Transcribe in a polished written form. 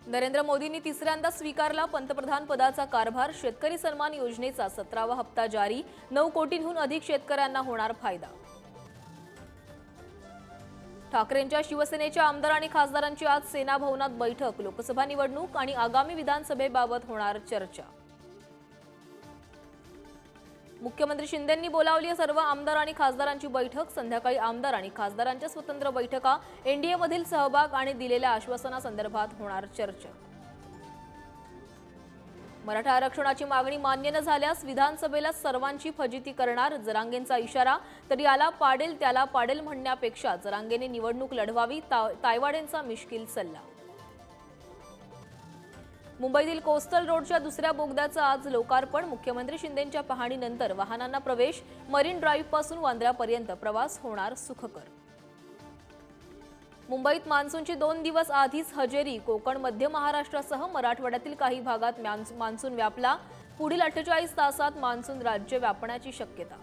नरेंद्र मोदींनी तिसऱ्यांदा स्वीकारला पंतप्रधान पदाचा कारभार। शेतकरी सन्मान योजनेचा 17वा हप्ता जारी। 9 कोटींहून अधिक शेतकऱ्यांना होणार फायदा। ठाकरेंच्या शिवसेनेच्या आमदार आणि खासदारांची आज सेना भवनात बैठक। लोकसभा निवडणूक आणि आगामी विधानसभेबाबत होणार चर्चा। मुख्यमंत्री शिंदेंनी बोलावली सर्व आमदार आणि खासदारांची बैठक। संध्याकाळी आमदार आणि खासदारांच्या स्वतंत्र बैठका। एनडीए मधील सहभाग आणि दिलेल्या आश्वासनासंदर्भात होणार चर्चा। मराठा आरक्षणाची मागणी मान्य न झाल्यास विधानसभेला सर्वांची फजिती करणार। जरांगेंचा इशारा। तर याला पाडेल त्याला पाडेल म्हणण्यापेक्षा जरांगेने निवडणूक लढवावी। तायवाडेंचा मिश्किल सल्ला। मुंबईतील कोस्टल रोडच्या दुसऱ्या बोगद्याचं आज लोकार्पण। मुख्यमंत्री शिंदेंच्या पाहणीनंतर वाहनांना प्रवेश। मरीन ड्राईव्ह पासून वांद्र्यापर्यंत प्रवास होणार सुखकर। मुंबईत मान्सूनची 2 दिवस आधीच हजेरी। कोकण मध्य महाराष्ट्रासह मराठवाड्यातील काही भागात मान्सून व्यापला। पुढील 48 तासात मान्सून राज्य व्यापण्याची शक्यता।